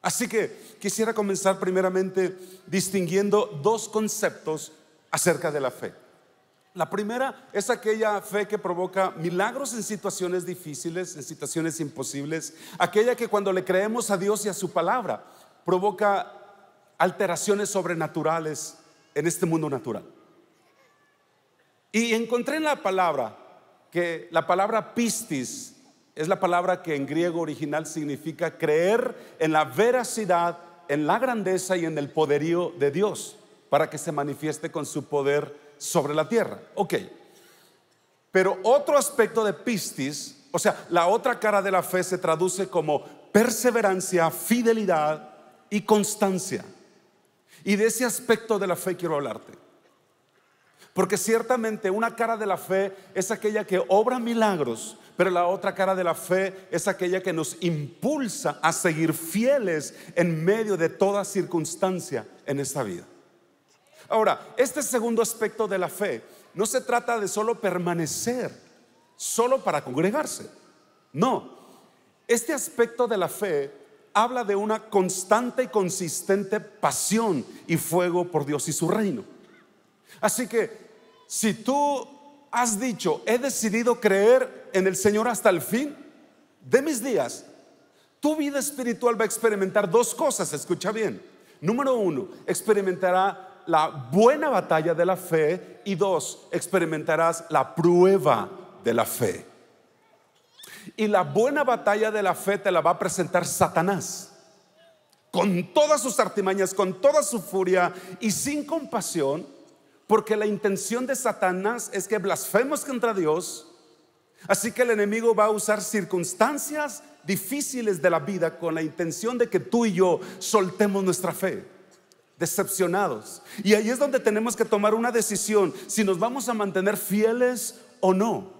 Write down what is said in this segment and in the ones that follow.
Así que quisiera comenzar primeramente distinguiendo dos conceptos acerca de la fe. La primera es aquella fe que provoca milagros en situaciones difíciles, en situaciones imposibles. Aquella que cuando le creemos a Dios y a su palabra provoca alteraciones sobrenaturales en este mundo natural. Y encontré en la palabra que la palabra pistis es la palabra que en griego original significa creer en la veracidad, en la grandeza y en el poderío de Dios para que se manifieste con su poder sobre la tierra. Ok, pero otro aspecto de pistis, o sea, la otra cara de la fe, se traduce como perseverancia, fidelidad y constancia. Y de ese aspecto de la fe quiero hablarte, porque ciertamente una cara de la fe es aquella que obra milagros, pero la otra cara de la fe es aquella que nos impulsa a seguir fieles en medio de toda circunstancia en esta vida. Ahora, este segundo aspecto de la fe no se trata de solo permanecer, solo para congregarse. No, este aspecto de la fe habla de una constante y consistente pasión y fuego por Dios y su reino. Así que si tú has dicho, he decidido creer en el Señor hasta el fin de mis días, tu vida espiritual va a experimentar dos cosas, escucha bien. Número uno, experimentará la buena batalla de la fe, y dos, experimentarás la prueba de la fe. Y la buena batalla de la fe te la va a presentar Satanás con todas sus artimañas, con toda su furia y sin compasión, porque la intención de Satanás es que blasfemos contra Dios. Así que el enemigo va a usar circunstancias difíciles de la vida con la intención de que tú y yo soltemos nuestra fe, decepcionados. Y ahí es donde tenemos que tomar una decisión, si nos vamos a mantener fieles o no.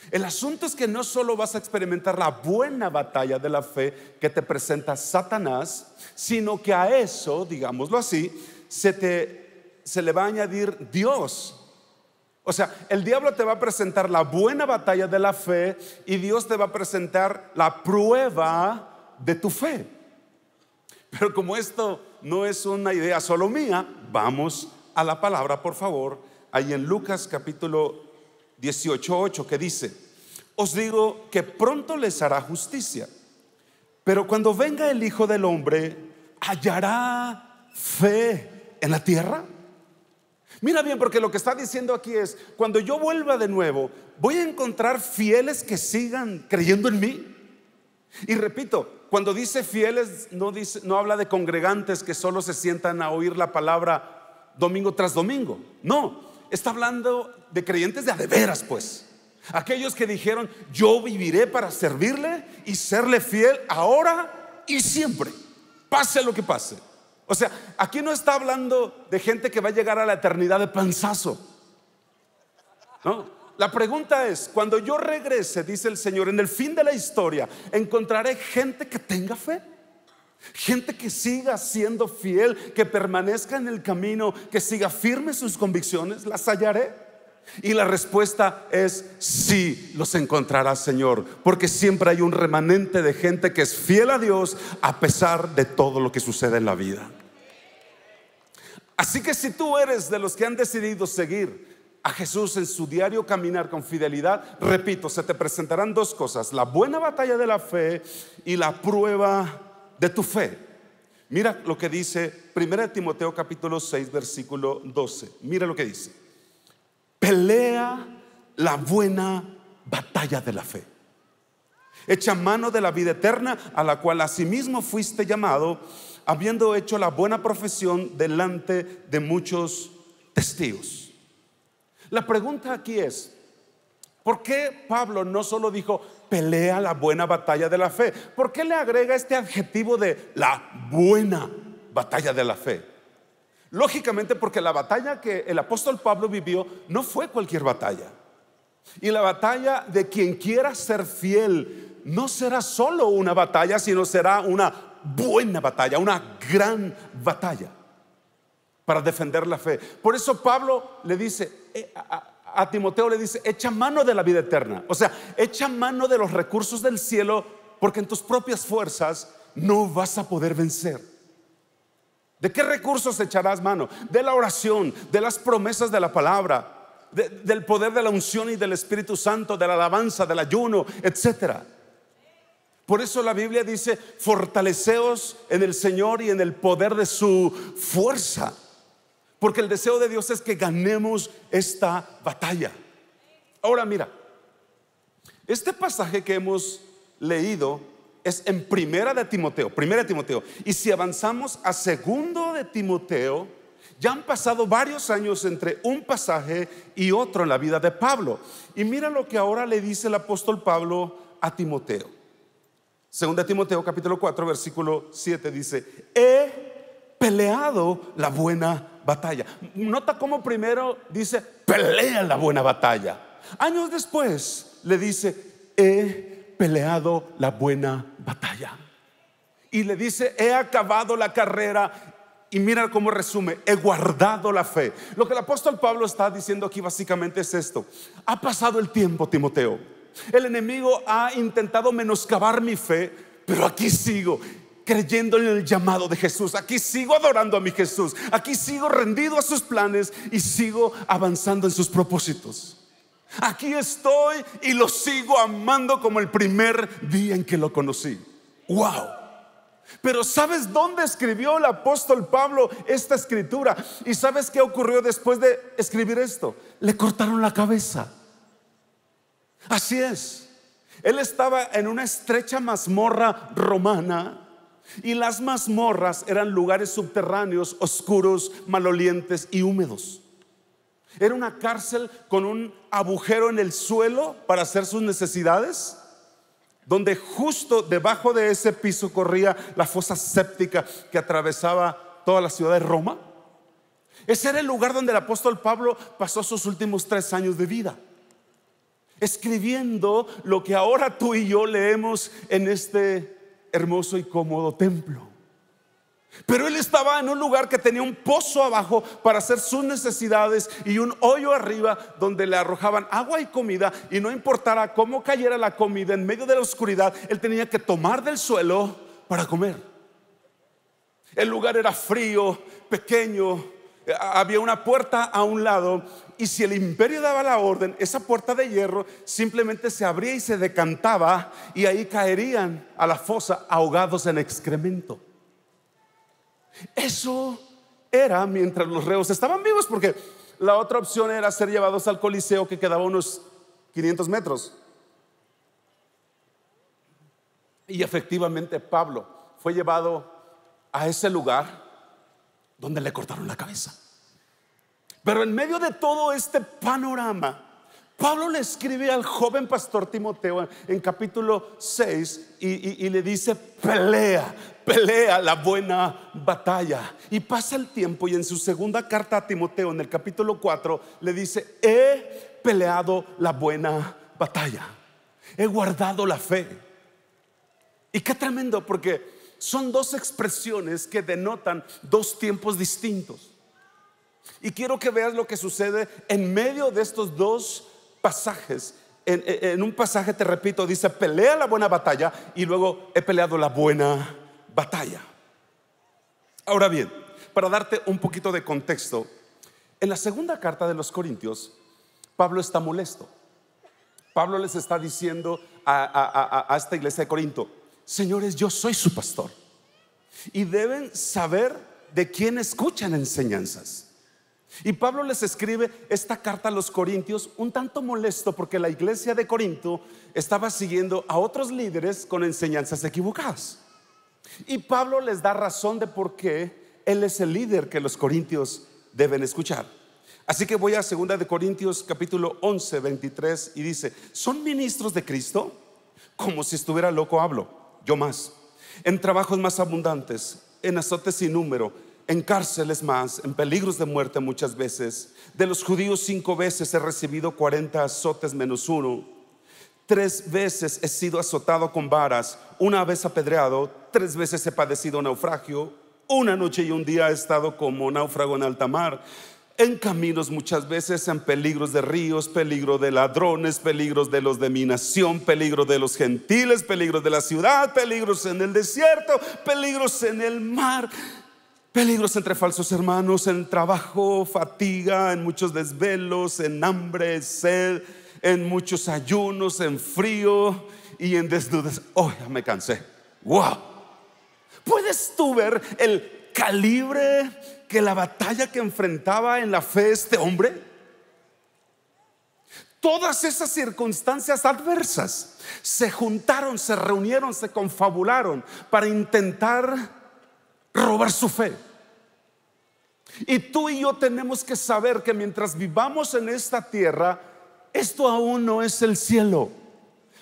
El asunto es que no solo vas a experimentar la buena batalla de la fe que te presenta Satanás, sino que a eso, digámoslo así, se le va a añadir Dios. O sea, el diablo te va a presentar la buena batalla de la fe y Dios te va a presentar la prueba de tu fe. Pero como esto no es una idea solo mía, vamos a la palabra, por favor. Ahí en Lucas capítulo 18:8, que dice: os digo que pronto les hará justicia, pero cuando venga el Hijo del Hombre, ¿hallará fe en la tierra? Mira bien, porque lo que está diciendo aquí es: cuando yo vuelva de nuevo, ¿voy a encontrar fieles que sigan creyendo en mí? Y repito, cuando dice fieles, no habla de congregantes que solo se sientan a oír la palabra domingo tras domingo. No, está hablando de creyentes de a de veras, pues. Aquellos que dijeron: yo viviré para servirle y serle fiel ahora y siempre, pase lo que pase. O sea, aquí no está hablando de gente que va a llegar a la eternidad de panzazo. No. La pregunta es: cuando yo regrese, dice el Señor, en el fin de la historia, ¿encontraré gente que tenga fe? Gente que siga siendo fiel, que permanezca en el camino, que siga firme sus convicciones. ¿Las hallaré? Y la respuesta es sí, los encontrarás, Señor, porque siempre hay un remanente de gente que es fiel a Dios a pesar de todo lo que sucede en la vida. Así que si tú eres de los que han decidido seguir a Jesús en su diario caminar con fidelidad, repito, se te presentarán dos cosas: la buena batalla de la fe y la prueba de tu fe. Mira lo que dice 1 Timoteo capítulo 6 versículo 12. Mira lo que dice: pelea la buena batalla de la fe, echa mano de la vida eterna, a la cual asimismo fuiste llamado, habiendo hecho la buena profesión delante de muchos testigos. La pregunta aquí es: ¿por qué Pablo no solo dijo pelea la buena batalla de la fe? ¿Por qué le agrega este adjetivo de la buena batalla de la fe? Lógicamente porque la batalla que el apóstol Pablo vivió no fue cualquier batalla. Y la batalla de quien quiera ser fiel no será solo una batalla, sino será una buena batalla, una gran batalla para defender la fe. Por eso Pablo le dice a Timoteo, le dice: echa mano de la vida eterna. O sea, echa mano de los recursos del cielo, porque en tus propias fuerzas no vas a poder vencer. ¿De qué recursos echarás mano? De la oración, de las promesas de la palabra, del poder de la unción y del Espíritu Santo, de la alabanza, del ayuno, etcétera. Por eso la Biblia dice: fortaleceos en el Señor y en el poder de su fuerza. Porque el deseo de Dios es que ganemos esta batalla. Ahora mira, este pasaje que hemos leído es en primera de Timoteo. Y si avanzamos a segundo de Timoteo, ya han pasado varios años entre un pasaje y otro en la vida de Pablo. Y mira lo que ahora le dice el apóstol Pablo a Timoteo. Segunda de Timoteo capítulo 4 versículo 7 dice: he peleado la buena batalla. Nota cómo primero dice: pelea la buena batalla. Años después le dice: he peleado la buena batalla. Y le dice: he acabado la carrera. Y mira cómo resume: he guardado la fe. Lo que el apóstol Pablo está diciendo aquí básicamente es esto: ha pasado el tiempo, Timoteo. El enemigo ha intentado menoscabar mi fe, pero aquí sigo creyendo en el llamado de Jesús. Aquí sigo adorando a mi Jesús. Aquí sigo rendido a sus planes y sigo avanzando en sus propósitos. Aquí estoy y lo sigo amando como el primer día en que lo conocí. Wow. Pero ¿sabes dónde escribió el apóstol Pablo esta escritura? ¿Y sabes qué ocurrió después de escribir esto? Le cortaron la cabeza. Así es. Él estaba en una estrecha mazmorra romana, y las mazmorras eran lugares subterráneos, oscuros, malolientes y húmedos. Era una cárcel con un agujero en el suelo para hacer sus necesidades, donde justo debajo de ese piso corría la fosa séptica que atravesaba toda la ciudad de Roma. Ese era el lugar donde el apóstol Pablo pasó sus últimos 3 años de vida, escribiendo lo que ahora tú y yo leemos en este hermoso y cómodo templo. Pero él estaba en un lugar que tenía un pozo abajo para hacer sus necesidades y un hoyo arriba donde le arrojaban agua y comida, y no importara cómo cayera la comida en medio de la oscuridad, él tenía que tomar del suelo para comer. El lugar era frío, pequeño, había una puerta a un lado, y si el imperio daba la orden, esa puerta de hierro simplemente se abría y se decantaba, y ahí caerían a la fosa ahogados en excremento. Eso era mientras los reos estaban vivos, porque la otra opción era ser llevados al Coliseo, que quedaba unos 500 metros. Y efectivamente Pablo fue llevado a ese lugar donde le cortaron la cabeza. Pero en medio de todo este panorama, Pablo le escribe al joven pastor Timoteo en capítulo 6 y le dice: pelea la buena batalla. Y pasa el tiempo, y en su segunda carta a Timoteo, en el capítulo 4, le dice: he peleado la buena batalla, he guardado la fe. Y qué tremendo, porque son dos expresiones que denotan dos tiempos distintos. Y quiero que veas lo que sucede en medio de estos dos pasajes. En un pasaje, te repito, dice: pelea la buena batalla, y luego: he peleado la buena batalla. Ahora bien, para darte un poquito de contexto, en la segunda carta de los Corintios, Pablo está molesto. Pablo les está diciendo a esta iglesia de Corinto: señores, yo soy su pastor, y deben saber de quién escuchan enseñanzas. Y Pablo les escribe esta carta a los corintios un tanto molesto, porque la iglesia de Corinto estaba siguiendo a otros líderes con enseñanzas equivocadas. Y Pablo les da razón de por qué él es el líder que los corintios deben escuchar. Así que voy a 2 de Corintios capítulo 11, 23, y dice: ¿son ministros de Cristo? Como si estuviera loco hablo, yo más. En trabajos más abundantes, en azotes sin número, en cárceles más, en peligros de muerte muchas veces. De los judíos 5 veces he recibido 40 azotes menos 1. 3 veces he sido azotado con varas, 1 vez apedreado, 3 veces he padecido naufragio, 1 noche y 1 día he estado como náufrago en alta mar. en caminos muchas veces, en peligros de ríos, peligro de ladrones, peligros de los de mi nación, peligro de los gentiles, peligros de la ciudad, peligros en el desierto, peligros en el mar, peligros entre falsos hermanos, en trabajo, fatiga, en muchos desvelos, en hambre, sed, en muchos ayunos, en frío y en desnudez. Oh, ya me cansé. Wow. ¿Puedes tú ver el calibre que la batalla que enfrentaba en la fe este hombre? Todas esas circunstancias adversas se juntaron, se reunieron, se confabularon para intentar robar su fe. Y tú y yo tenemos que saber que mientras vivamos en esta tierra, esto aún no es el cielo.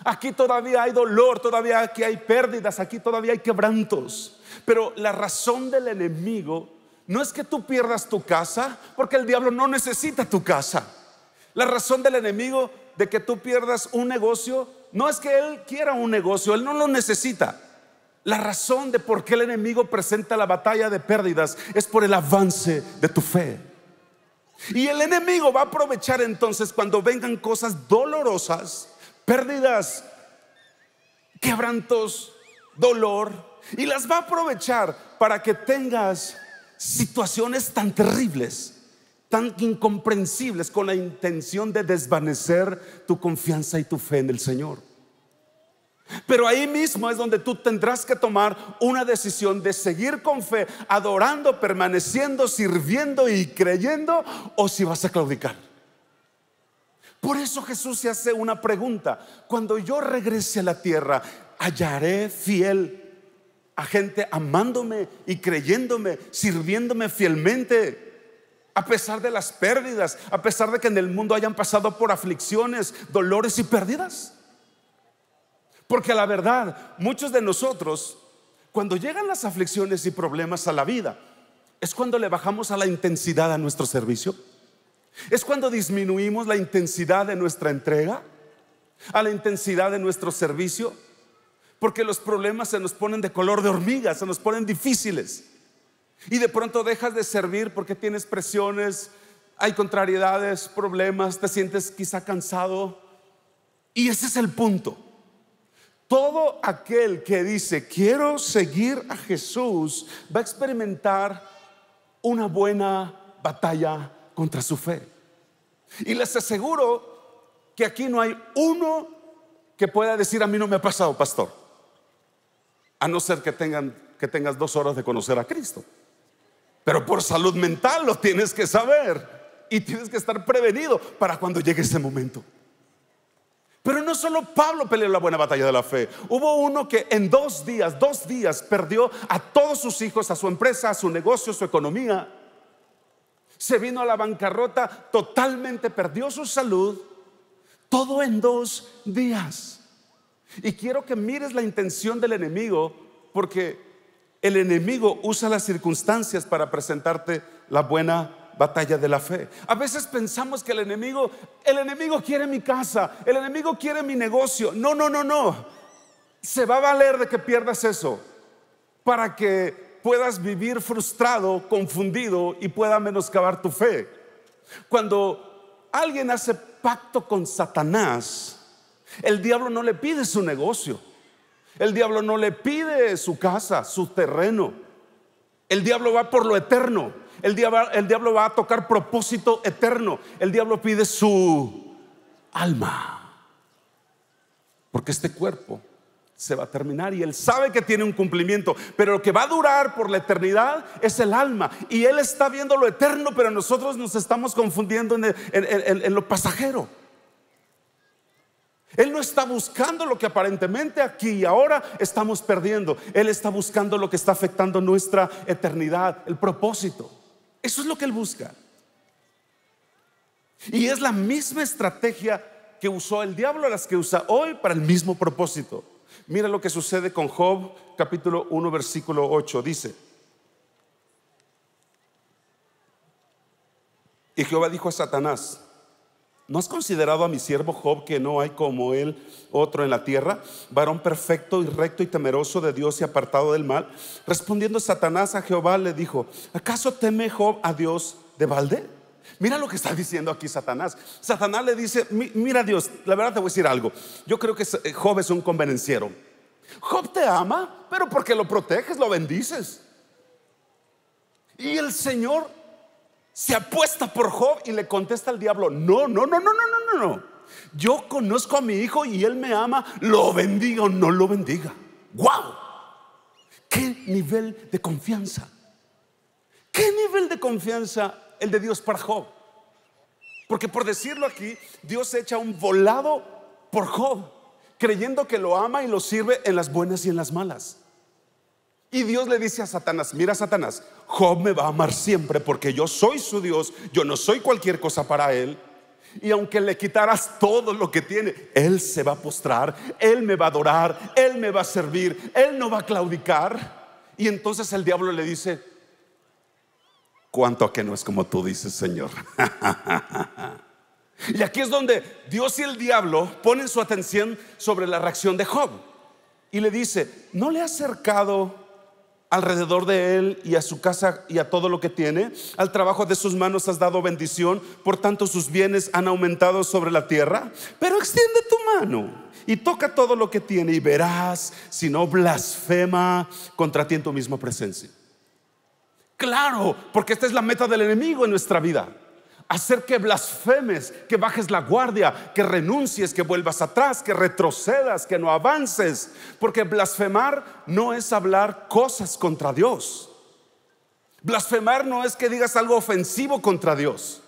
Aquí todavía hay dolor, todavía aquí hay pérdidas, aquí todavía hay quebrantos. Pero la razón del enemigo no es que tú pierdas tu casa, porque el diablo no necesita tu casa. La razón del enemigo de que tú pierdas un negocio no es que él quiera un negocio, él no lo necesita. La razón de por qué el enemigo presenta la batalla de pérdidas es por el avance de tu fe. Y el enemigo va a aprovechar entonces cuando vengan cosas dolorosas, pérdidas, quebrantos, dolor, y las va a aprovechar para que tengas situaciones tan terribles, tan incomprensibles, con la intención de desvanecer tu confianza y tu fe en el Señor. Pero ahí mismo es donde tú tendrás que tomar una decisión de seguir con fe, adorando, permaneciendo, sirviendo y creyendo, o si vas a claudicar. Por eso Jesús se hace una pregunta: cuando yo regrese a la tierra, ¿hallaré fiel a gente amándome y creyéndome, sirviéndome fielmente, a pesar de las pérdidas, a pesar de que en el mundo hayan pasado por aflicciones, dolores y pérdidas? Porque la verdad, muchos de nosotros, cuando llegan las aflicciones y problemas a la vida, es cuando le bajamos a la intensidad a nuestro servicio. Es cuando disminuimos la intensidad de nuestra entrega, a la intensidad de nuestro servicio, porque los problemas se nos ponen de color de hormiga, se nos ponen difíciles, y de pronto dejas de servir porque tienes presiones, hay contrariedades, problemas, te sientes quizá cansado. Y ese es el punto. Todo aquel que dice quiero seguir a Jesús va a experimentar una buena batalla contra su fe. Y les aseguro que aquí no hay uno que pueda decir a mí no me ha pasado, pastor, a no ser que tengas 2 horas de conocer a Cristo. Pero por salud mental lo tienes que saber y tienes que estar prevenido para cuando llegue ese momento. Pero no solo Pablo peleó la buena batalla de la fe. Hubo uno que en 2 días perdió a todos sus hijos, a su empresa, a su negocio, a su economía. Se vino a la bancarrota, totalmente perdió su salud. Todo en 2 días. Y quiero que mires la intención del enemigo, porque el enemigo usa las circunstancias para presentarte la buena batalla de la fe. A veces pensamos que el enemigo quiere mi casa, el enemigo quiere mi negocio. No. Se va a valer de que pierdas eso para que puedas vivir frustrado, confundido y pueda menoscabar tu fe. Cuando alguien hace pacto con Satanás, el diablo no le pide su negocio, el diablo no le pide su casa, su terreno. El diablo va por lo eterno. El diablo va a tocar propósito eterno. El diablo pide su alma, porque este cuerpo se va a terminar y él sabe que tiene un cumplimiento, pero lo que va a durar por la eternidad es el alma. Y él está viendo lo eterno, pero nosotros nos estamos confundiendo en lo pasajero. Él no está buscando lo que aparentemente aquí y ahora estamos perdiendo. Él está buscando lo que está afectando nuestra eternidad, el propósito. Eso es lo que él busca. Y es la misma estrategia que usó el diablo, las que usa hoy para el mismo propósito. Mira lo que sucede con Job, capítulo 1, versículo 8. Dice: y Jehová dijo a Satanás: ¿no has considerado a mi siervo Job, que no hay como él otro en la tierra, varón perfecto y recto y temeroso de Dios y apartado del mal? Respondiendo Satanás a Jehová le dijo: ¿acaso teme Job a Dios de balde? Mira lo que está diciendo aquí Satanás. Satanás le dice: mira Dios, la verdad te voy a decir algo. Yo creo que Job es un convenenciero. Job te ama, pero porque lo proteges, lo bendices. Y el Señor se apuesta por Job y le contesta al diablo: no, no, no, no, no, no, no. Yo conozco a mi hijo y él me ama, lo bendiga o no lo bendiga. ¡Wow! ¡Qué nivel de confianza! ¿Qué nivel de confianza el de Dios para Job? Porque, por decirlo aquí, Dios echa un volado por Job, creyendo que lo ama y lo sirve en las buenas y en las malas. Y Dios le dice a Satanás: mira Satanás, Job me va a amar siempre porque yo soy su Dios, yo no soy cualquier cosa para él. Y aunque le quitaras todo lo que tiene, él se va a postrar, él me va a adorar, él me va a servir, él no va a claudicar. Y entonces el diablo le dice: ¿cuánto a que no es como tú dices, Señor? Y aquí es donde Dios y el diablo ponen su atención sobre la reacción de Job. Y le dice: ¿no le has cercado alrededor de él y a su casa y a todo lo que tiene? Al trabajo de sus manos has dado bendición, por tanto sus bienes han aumentado sobre la tierra. Pero extiende tu mano y toca todo lo que tiene, y verás si no blasfema contra ti en tu misma presencia. Claro, porque esta es la meta del enemigo en nuestra vida: hacer que blasfemes, que bajes la guardia, que renuncies, que vuelvas atrás, que retrocedas, que no avances. Porque blasfemar no es hablar cosas contra Dios. Blasfemar no es que digas algo ofensivo contra Dios.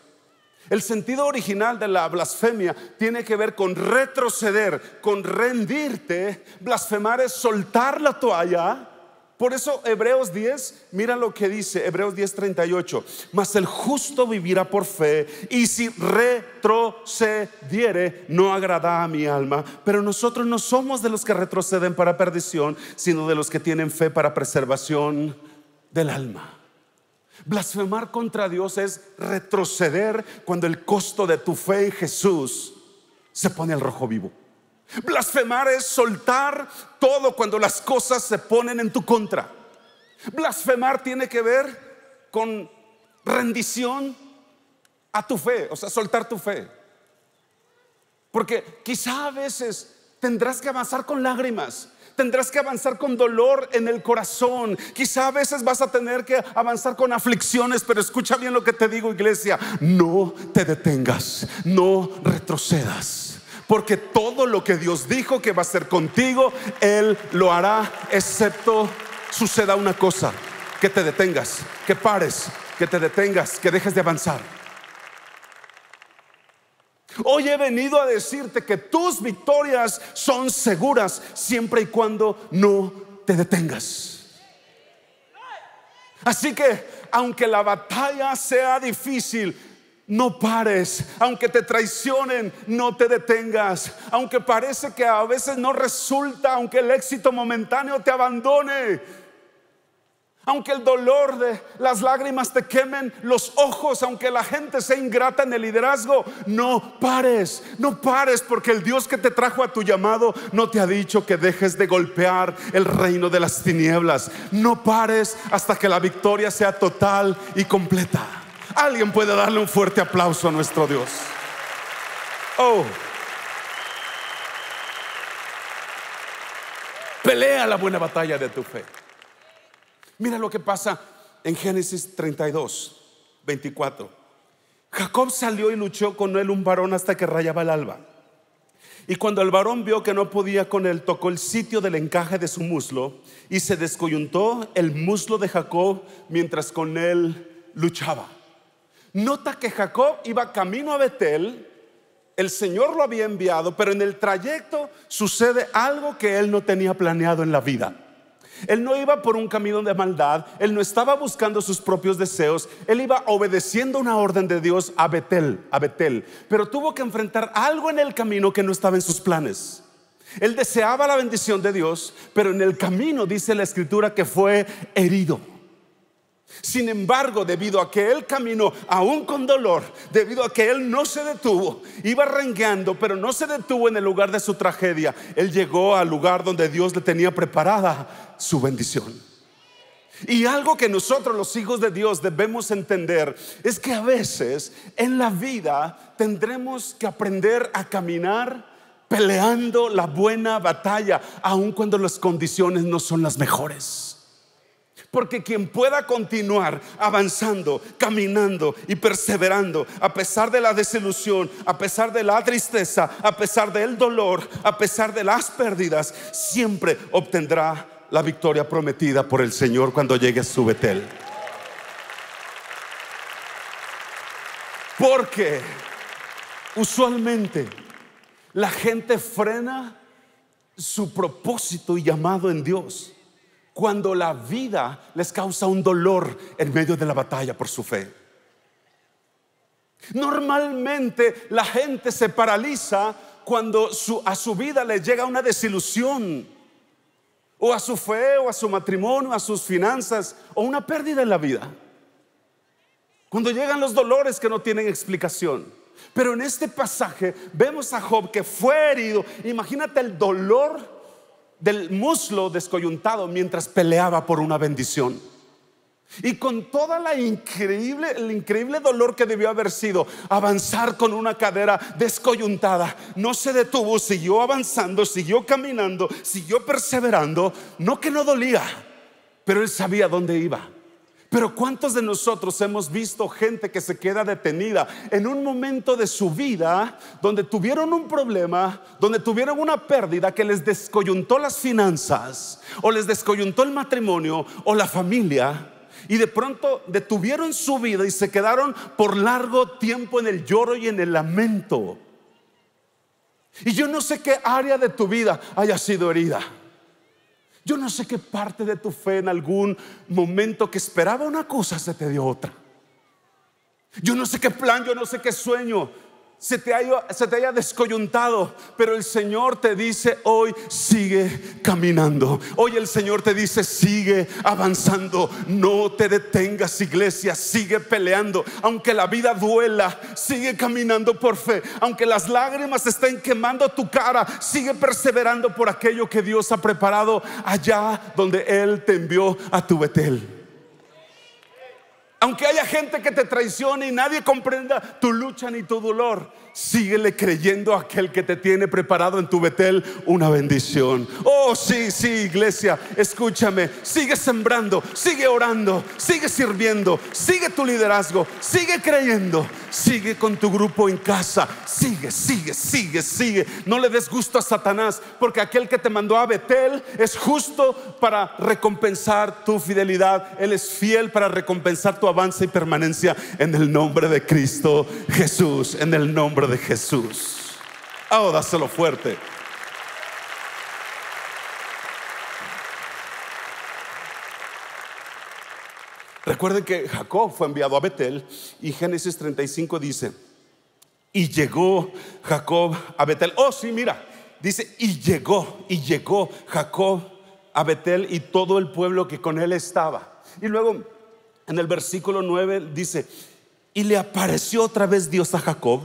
El sentido original de la blasfemia tiene que ver con retroceder, con rendirte. Blasfemar es soltar la toalla. Por eso Hebreos 10, mira lo que dice Hebreos 10:38: mas el justo vivirá por fe, y si retrocediere no agrada a mi alma. Pero nosotros no somos de los que retroceden para perdición, sino de los que tienen fe para preservación del alma. Blasfemar contra Dios es retroceder cuando el costo de tu fe en Jesús se pone al rojo vivo. Blasfemar es soltar todo cuando las cosas se ponen en tu contra. Blasfemar tiene que ver con rendición a tu fe, o sea, soltar tu fe. Porque quizá a veces tendrás que avanzar con lágrimas, tendrás que avanzar con dolor en el corazón. Quizá a veces vas a tener que avanzar con aflicciones. Pero escucha bien lo que te digo, iglesia: no te detengas, no retrocedas. Porque todo lo que Dios dijo que va a hacer contigo, Él lo hará, excepto suceda una cosa: que te detengas, que pares, que te detengas, que dejes de avanzar. Hoy he venido a decirte que tus victorias son seguras siempre y cuando no te detengas. Así que aunque la batalla sea difícil, no pares. Aunque te traicionen, no te detengas. Aunque parece que a veces no resulta, aunque el éxito momentáneo te abandone, aunque el dolor de las lágrimas te quemen los ojos, aunque la gente sea ingrata en el liderazgo, no pares, no pares. Porque el Dios que te trajo a tu llamado no te ha dicho que dejes de golpear el reino de las tinieblas. No pares hasta que la victoria sea total y completa. Alguien puede darle un fuerte aplauso a nuestro Dios. Oh, pelea la buena batalla de tu fe. Mira lo que pasa en Génesis 32:24. Jacob salió y luchó con él un varón hasta que rayaba el alba. Y cuando el varón vio que no podía con él, tocó el sitio del encaje de su muslo, y se descoyuntó el muslo de Jacob mientras con él luchaba. Nota que Jacob iba camino a Betel. El Señor lo había enviado, pero en el trayecto sucede algo que él no tenía planeado en la vida. Él no iba por un camino de maldad, él no estaba buscando sus propios deseos, él iba obedeciendo una orden de Dios a Betel, pero tuvo que enfrentar algo en el camino que no estaba en sus planes. Él deseaba la bendición de Dios, pero en el camino dice la escritura que fue herido. Sin embargo, debido a que él caminó aún con dolor, debido a que él no se detuvo, iba rengueando, pero no se detuvo en el lugar de su tragedia. Él llegó al lugar donde Dios le tenía preparada su bendición. Y algo que nosotros los hijos de Dios debemos entender es que a veces en la vida tendremos que aprender a caminar peleando la buena batalla, aun cuando las condiciones no son las mejores. Porque quien pueda continuar avanzando, caminando y perseverando a pesar de la desilusión, a pesar de la tristeza, a pesar del dolor, a pesar de las pérdidas, siempre obtendrá la victoria prometida por el Señor cuando llegue a su Betel. Porque usualmente la gente frena su propósito y llamado en Dios cuando la vida les causa un dolor en medio de la batalla por su fe. Normalmente la gente se paraliza cuando a su vida le llega una desilusión, o a su fe, o a su matrimonio, a sus finanzas, o una pérdida en la vida. Cuando llegan los dolores que no tienen explicación. Pero en este pasaje vemos a Job que fue herido. Imagínate el dolor del muslo descoyuntado mientras peleaba por una bendición. Y con toda el increíble dolor que debió haber sido avanzar con una cadera descoyuntada, no se detuvo, siguió avanzando, siguió caminando, siguió perseverando. No que no dolía, pero él sabía dónde iba. Pero ¿cuántos de nosotros hemos visto gente que se queda detenida en un momento de su vida donde tuvieron un problema, donde tuvieron una pérdida que les descoyuntó las finanzas, o les descoyuntó el matrimonio o la familia, y de pronto detuvieron su vida y se quedaron por largo tiempo en el lloro y en el lamento? Y yo no sé qué área de tu vida haya sido herida. Yo no sé qué parte de tu fe en algún momento que esperaba una cosa se te dio otra. Yo no sé qué plan, yo no sé qué sueño se te haya descoyuntado, pero el Señor te dice hoy: sigue caminando. Hoy el Señor te dice: sigue avanzando, no te detengas, iglesia, sigue peleando. Aunque la vida duela, sigue caminando por fe. Aunque las lágrimas estén quemando tu cara, sigue perseverando por aquello que Dios ha preparado allá donde Él te envió a tu Betel. Aunque haya gente que te traicione y nadie comprenda tu lucha ni tu dolor, síguele creyendo a aquel que te tiene preparado en tu Betel una bendición. Oh, sí, iglesia, escúchame. Sigue sembrando, sigue orando, sigue sirviendo, sigue tu liderazgo, sigue creyendo, sigue con tu grupo en casa. Sigue. No le des gusto a Satanás, porque aquel que te mandó a Betel es justo para recompensar tu fidelidad. Él es fiel para recompensar tu avance y permanencia en el nombre de Cristo Jesús. En el nombre de Jesús. Oh, dáselo fuerte. Recuerden que Jacob fue enviado a Betel, y Génesis 35 dice: y llegó Jacob a Betel. Oh, sí, mira, dice: y llegó Jacob a Betel y todo el pueblo que con él estaba. Y luego en el versículo 9 dice: y le apareció otra vez Dios a Jacob.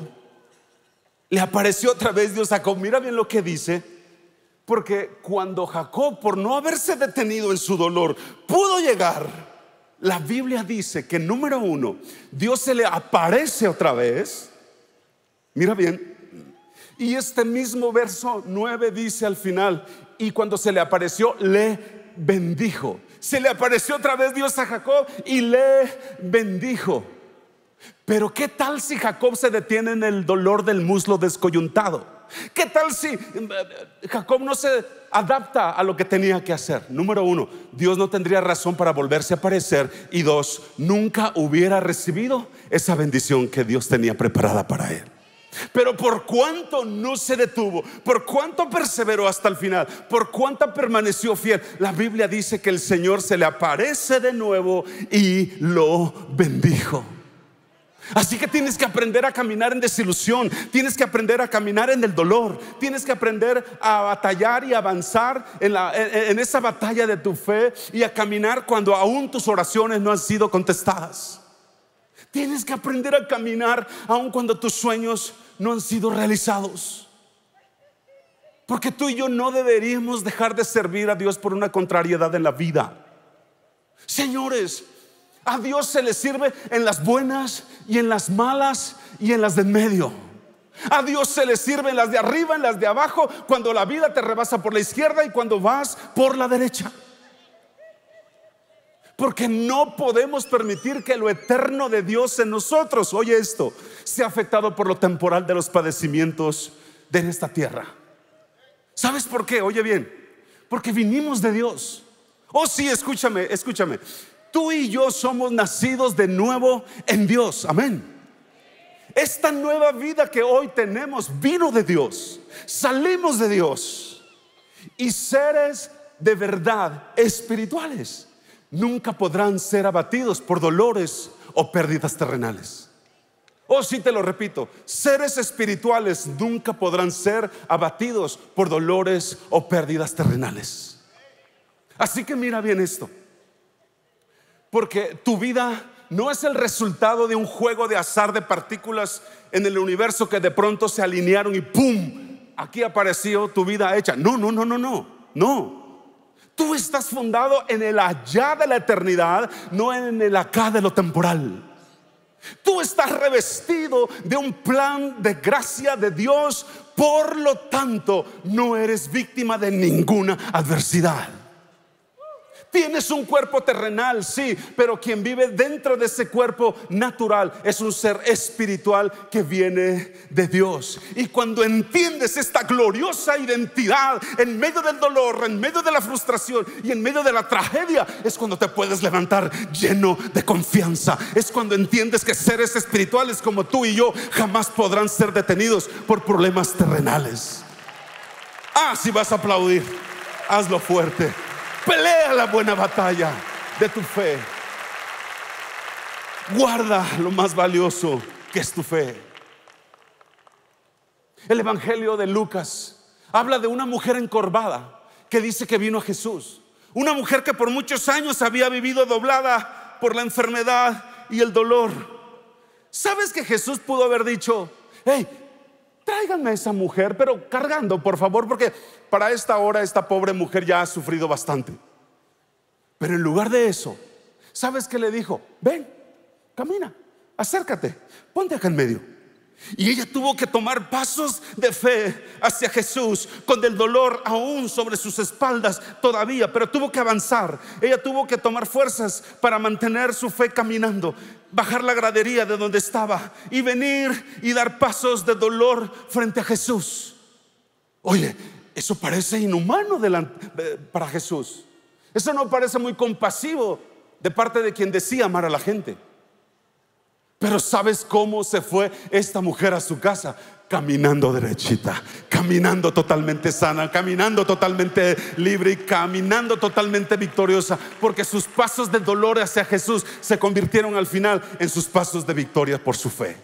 Le apareció otra vez Dios a Jacob. Mira bien lo que dice. Porque cuando Jacob, por no haberse detenido en su dolor, pudo llegar, la Biblia dice que, número uno, Dios se le aparece otra vez. Mira bien. Y este mismo verso 9 dice al final: y cuando se le apareció, le bendijo. Se le apareció otra vez Dios a Jacob y le bendijo. Pero ¿qué tal si Jacob se detiene en el dolor del muslo descoyuntado? ¿Qué tal si Jacob no se adapta a lo que tenía que hacer? Número uno, Dios no tendría razón para volverse a aparecer. Y dos, nunca hubiera recibido esa bendición que Dios tenía preparada para él. Pero por cuanto no se detuvo, por cuanto perseveró hasta el final, por cuanto permaneció fiel, la Biblia dice que el Señor se le aparece de nuevo y lo bendijo. Así que tienes que aprender a caminar en desilusión, tienes que aprender a caminar en el dolor, tienes que aprender a batallar y avanzar en esa batalla de tu fe, y a caminar cuando aún tus oraciones no han sido contestadas. Tienes que aprender a caminar aún cuando tus sueños no han sido realizados. Porque tú y yo no deberíamos dejar de servir a Dios por una contrariedad en la vida. Señores, a Dios se le sirve en las buenas y en las malas y en las de en medio. A Dios se le sirve en las de arriba, en las de abajo, cuando la vida te rebasa por la izquierda y cuando vas por la derecha. Porque no podemos permitir que lo eterno de Dios en nosotros, oye esto, sea afectado por lo temporal de los padecimientos de esta tierra. ¿Sabes por qué? Oye bien, porque vinimos de Dios. Oh sí, escúchame. Tú y yo somos nacidos de nuevo en Dios, amén. Esta nueva vida que hoy tenemos vino de Dios. Salimos de Dios. Y seres de verdad espirituales nunca podrán ser abatidos por dolores o pérdidas terrenales. Oh, sí, te lo repito, seres espirituales nunca podrán ser abatidos por dolores o pérdidas terrenales. Así que mira bien esto, porque tu vida no es el resultado de un juego de azar de partículas en el universo que de pronto se alinearon y ¡pum! Aquí apareció tu vida hecha. No. Tú estás fundado en el allá de la eternidad, no en el acá de lo temporal. Tú estás revestido de un plan de gracia de Dios, por lo tanto no eres víctima de ninguna adversidad. Tienes un cuerpo terrenal, sí, pero quien vive dentro de ese cuerpo natural es un ser espiritual que viene de Dios. Y cuando entiendes esta gloriosa identidad en medio del dolor, en medio de la frustración y en medio de la tragedia, es cuando te puedes levantar lleno de confianza. Es cuando entiendes que seres espirituales como tú y yo jamás podrán ser detenidos por problemas terrenales. Si vas a aplaudir, hazlo fuerte. Pelea la buena batalla de tu fe. Guarda lo más valioso que es tu fe. El Evangelio de Lucas habla de una mujer encorvada que dice que vino a Jesús. Una mujer que por muchos años había vivido doblada por la enfermedad y el dolor. ¿Sabes que Jesús pudo haber dicho: hey, tráiganme a esa mujer, pero cargando, por favor, porque para esta hora esta pobre mujer ya ha sufrido bastante? Pero en lugar de eso, ¿sabes qué le dijo? Ven, camina, acércate, ponte acá en medio. Y ella tuvo que tomar pasos de fe hacia Jesús, con el dolor aún sobre sus espaldas todavía, pero tuvo que avanzar. Ella tuvo que tomar fuerzas para mantener su fe caminando, bajar la gradería de donde estaba y venir y dar pasos de dolor frente a Jesús. Oye, eso parece inhumano para Jesús. Eso no parece muy compasivo de parte de quien decía amar a la gente. Pero ¿sabes cómo se fue esta mujer a su casa? Caminando derechita, caminando totalmente sana, caminando totalmente libre y caminando totalmente victoriosa, porque sus pasos de dolor hacia Jesús se convirtieron al final en sus pasos de victoria por su fe.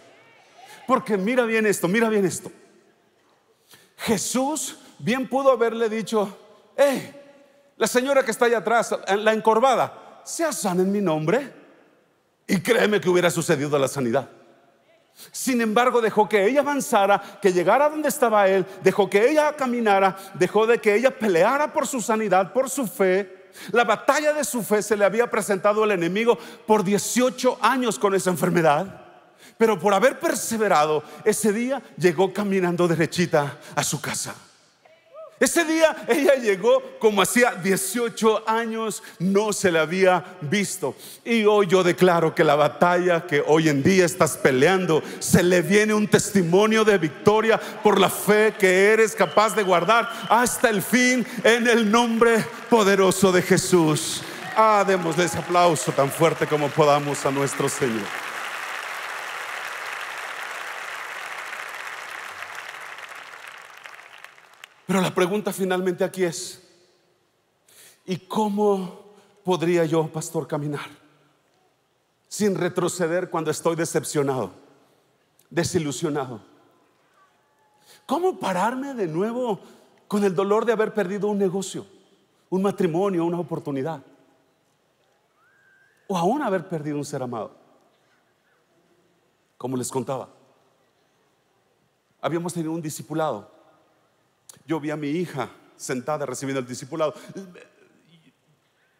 Porque mira bien esto. Jesús bien pudo haberle dicho: hey, la señora que está allá atrás, la encorvada, sea sana en mi nombre. Y créeme que hubiera sucedido la sanidad. Sin embargo, dejó que ella avanzara, que llegara donde estaba él, dejó que ella caminara, dejó de que ella peleara por su sanidad, por su fe. La batalla de su fe se le había presentado al enemigo por 18 años con esa enfermedad. Pero por haber perseverado, ese día llegó caminando derechita a su casa. Ese día ella llegó como hacía 18 años no se le había visto. Y hoy yo declaro que la batalla que hoy en día estás peleando, se le viene un testimonio de victoria por la fe que eres capaz de guardar hasta el fin, en el nombre poderoso de Jesús. Démosle ese aplauso tan fuerte como podamos a nuestro Señor. Pero la pregunta finalmente aquí es: ¿y cómo podría yo, pastor, caminar sin retroceder cuando estoy decepcionado, desilusionado? ¿Cómo pararme de nuevo con el dolor de haber perdido un negocio, un matrimonio, una oportunidad, o aún haber perdido un ser amado? Como les contaba, habíamos tenido un discipulado. Yo vi a mi hija sentada recibiendo el discipulado.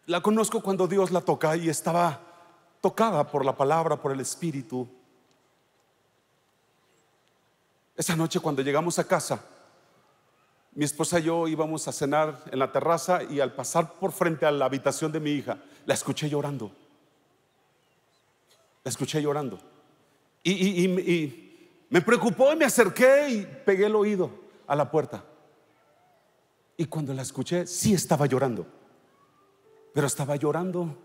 La conozco cuando Dios la toca y estaba tocada por la palabra, por el Espíritu. Esa noche cuando llegamos a casa, mi esposa y yo íbamos a cenar en la terraza y al pasar por frente a la habitación de mi hija, la escuché llorando. La escuché llorando. Y me preocupó y me acerqué y pegué el oído a la puerta. Y cuando la escuché, sí estaba llorando. Pero estaba llorando,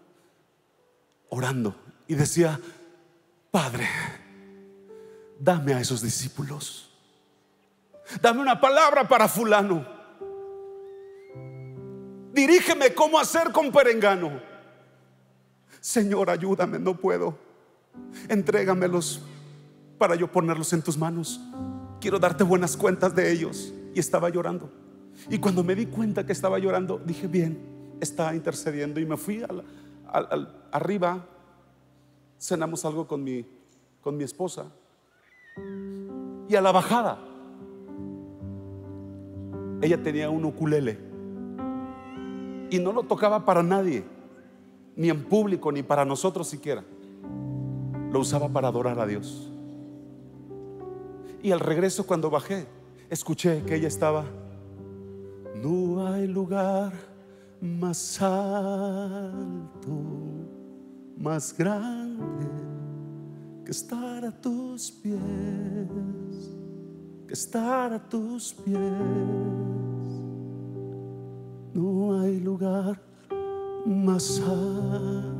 orando. Y decía: Padre, dame a esos discípulos. Dame una palabra para fulano. Dirígeme cómo hacer con perengano. Señor, ayúdame, no puedo. Entrégamelos para yo ponerlos en tus manos. Quiero darte buenas cuentas de ellos. Y estaba llorando. Y cuando me di cuenta que estaba llorando, dije: bien, está intercediendo. Y me fui arriba. Cenamos algo con mi esposa. Y a la bajada, ella tenía un ukulele y no lo tocaba para nadie, ni en público, ni para nosotros siquiera. Lo usaba para adorar a Dios. Y al regreso, cuando bajé, escuché que ella estaba: no hay lugar más alto, más grande que estar a tus pies, que estar a tus pies. No hay lugar más alto.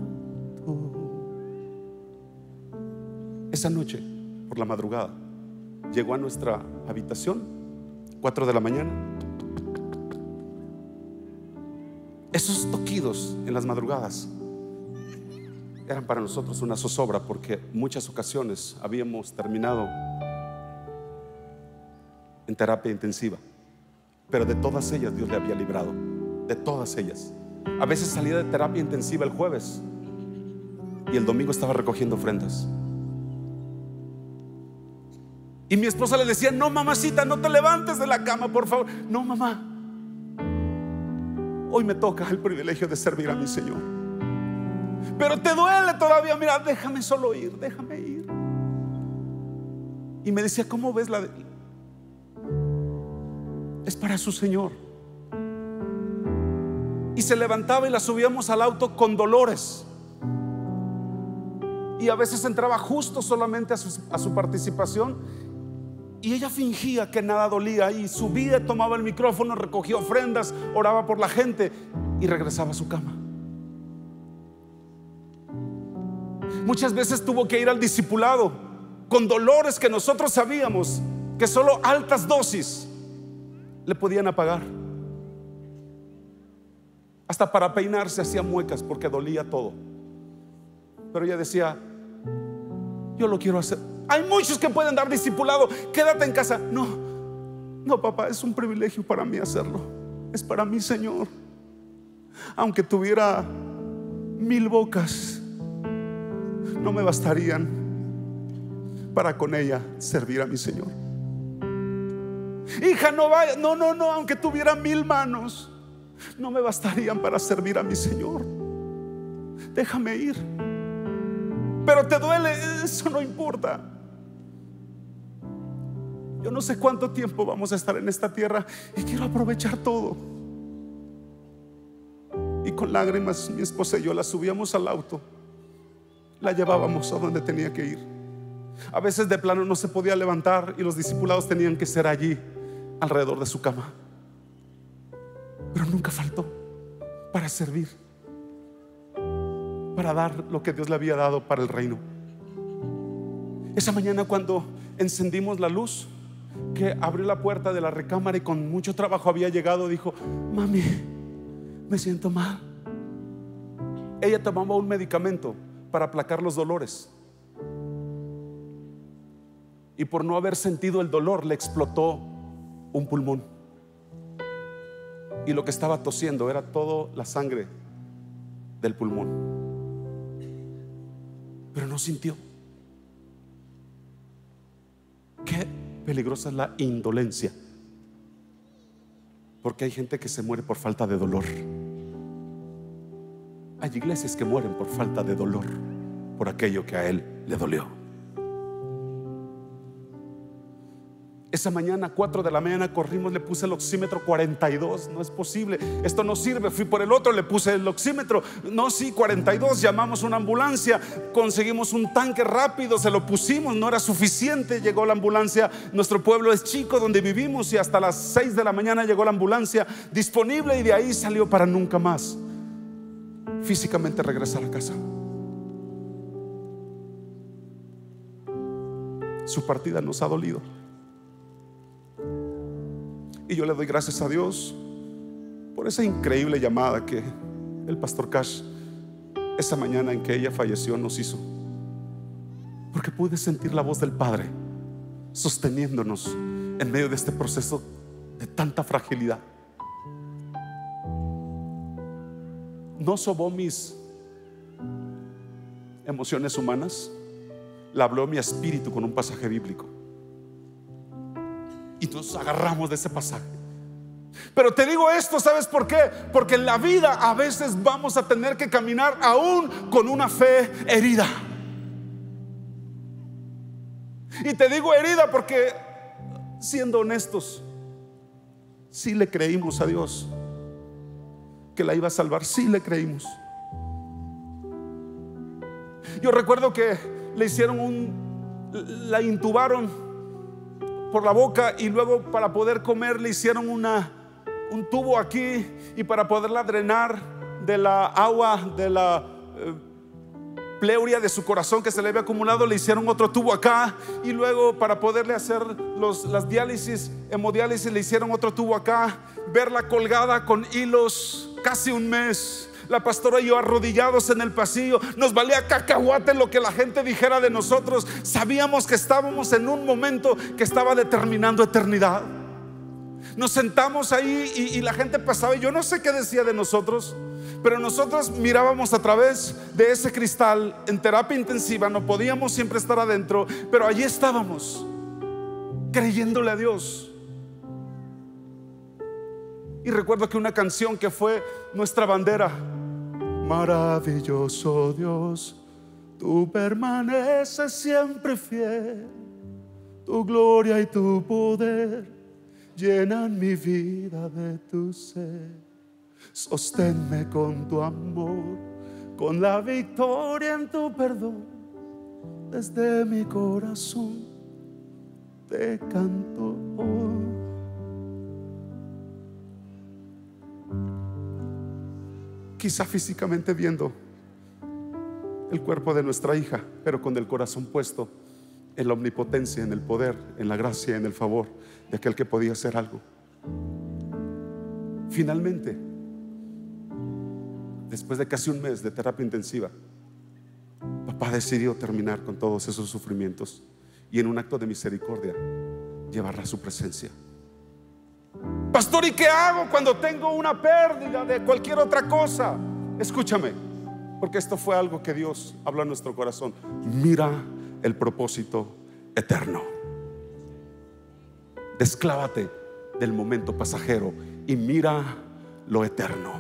Esa noche, por la madrugada, llegó a nuestra habitación, 4 de la mañana. Esos toquidos en las madrugadas eran para nosotros una zozobra, porque muchas ocasiones habíamos terminado en terapia intensiva, pero de todas ellas Dios le había librado. De todas ellas. A veces salía de terapia intensiva el jueves y el domingo estaba recogiendo ofrendas. Y mi esposa le decía: no, mamacita, no te levantes de la cama, por favor. No, mamá, hoy me toca el privilegio de servir a mi Señor. Pero te duele todavía, mira, déjame solo ir, déjame ir. Y me decía: ¿cómo ves es para su Señor? Y se levantaba y la subíamos al auto con dolores. Y a veces entraba justo solamente a su participación, y ella fingía que nada dolía, y subía, tomaba el micrófono, recogía ofrendas, oraba por la gente y regresaba a su cama. Muchas veces tuvo que ir al discipulado con dolores que nosotros sabíamos que solo altas dosis le podían apagar. Hasta para peinarse hacía muecas porque dolía todo. Pero ella decía: yo lo quiero hacer. Hay muchos que pueden dar discipulado, quédate en casa. No, no, papá, es un privilegio para mí hacerlo. Es para mi Señor. Aunque tuviera 1000 bocas, no me bastarían para con ella servir a mi Señor. Hija, no vaya. No, aunque tuviera 1000 manos, no me bastarían para servir a mi Señor. Déjame ir. Pero te duele, eso no importa. Yo no sé cuánto tiempo vamos a estar en esta tierra y quiero aprovechar todo. Y con lágrimas mi esposa y yo la subíamos al auto, la llevábamos a donde tenía que ir. A veces de plano no se podía levantar y los discipulados tenían que ser allí alrededor de su cama. Pero nunca faltó para servir, para dar lo que Dios le había dado para el reino. Esa mañana, cuando encendimos la luz, que abrió la puerta de la recámara y con mucho trabajo había llegado, dijo: mami, me siento mal. Ella tomaba un medicamento para aplacar los dolores, y por no haber sentido el dolor le explotó un pulmón, y lo que estaba tosiendo era toda la sangre del pulmón. Pero no sintió. Qué peligrosa es la indolencia, porque hay gente que se muere por falta de dolor. Hay iglesias que mueren por falta de dolor, por aquello que a él le dolió. Esa mañana, 4 de la mañana, corrimos, le puse el oxímetro 42. No es posible, esto no sirve. Fui por el otro, le puse el oxímetro. No, sí, 42. Llamamos una ambulancia, conseguimos un tanque rápido, se lo pusimos, no era suficiente. Llegó la ambulancia. Nuestro pueblo es chico donde vivimos, y hasta las 6 de la mañana llegó la ambulancia disponible, y de ahí salió para nunca más físicamente regresar a casa. Su partida nos ha dolido, y yo le doy gracias a Dios por esa increíble llamada que el pastor Cash, esa mañana en que ella falleció, nos hizo, porque pude sentir la voz del Padre sosteniéndonos en medio de este proceso de tanta fragilidad. No sobó mis emociones humanas, la habló mi espíritu con un pasaje bíblico, y nos agarramos de ese pasaje. Pero te digo esto, ¿sabes por qué? Porque en la vida a veces vamos a tener que caminar aún con una fe herida. Y te digo herida porque, siendo honestos, sí le creímos a Dios que la iba a salvar, sí le creímos. Yo recuerdo que le hicieron la intubaron por la boca, y luego para poder comer le hicieron un tubo aquí, y para poderla drenar de la agua, de la pleuria de su corazón que se le había acumulado, le hicieron otro tubo acá, y luego para poderle hacer las diálisis, hemodiálisis, le hicieron otro tubo acá. Verla colgada con hilos casi un mes. La pastora y yo arrodillados en el pasillo. Nos valía cacahuate lo que la gente dijera de nosotros. Sabíamos que estábamos en un momento que estaba determinando eternidad. Nos sentamos ahí y la gente pasaba, y yo no sé qué decía de nosotros, pero nosotros mirábamos a través de ese cristal en terapia intensiva. No podíamos siempre estar adentro, pero allí estábamos, creyéndole a Dios. Y recuerdo que una canción que fue nuestra bandera: maravilloso Dios, tú permaneces siempre fiel, tu gloria y tu poder llenan mi vida de tu ser. Sosténme con tu amor, con la victoria en tu perdón. Desde mi corazón te canto hoy. Quizá físicamente viendo el cuerpo de nuestra hija, pero con el corazón puesto en la omnipotencia, en el poder, en la gracia, en el favor de aquel que podía hacer algo. Finalmente, después de casi un mes de terapia intensiva, papá decidió terminar con todos esos sufrimientos, y en un acto de misericordia llevarla a su presencia. Pastor, ¿y qué hago cuando tengo una pérdida de cualquier otra cosa? Escúchame, porque esto fue algo que Dios habló a nuestro corazón. Mira el propósito eterno. Desclávate del momento pasajero y mira lo eterno.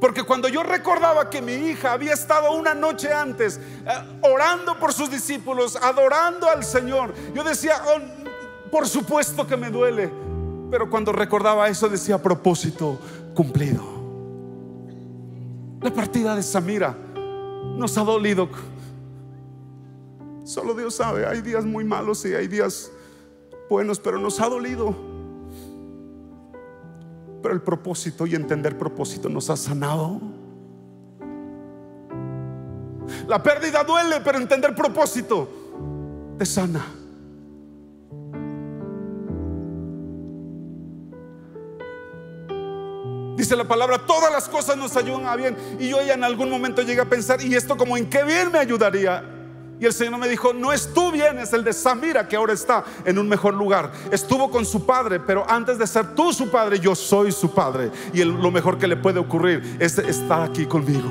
Porque cuando yo recordaba que mi hija había estado una noche antes orando por sus discípulos, adorando al Señor, yo decía, oh, por supuesto que me duele. Pero cuando recordaba eso decía, propósito cumplido. La partida de Samira nos ha dolido. Solo Dios sabe, hay días muy malos y hay días buenos, pero nos ha dolido. Pero el propósito y entender propósito nos ha sanado. La pérdida duele, pero entender propósito te sana. Dice la palabra, todas las cosas nos ayudan a bien. Y yo ya en algún momento llegué a pensar, ¿y esto como en qué bien me ayudaría? Y el Señor me dijo, no es tu bien, es el de Samira, que ahora está en un mejor lugar. Estuvo con su padre, pero antes de ser tú su padre, yo soy su padre. Y lo mejor que le puede ocurrir es estar aquí conmigo.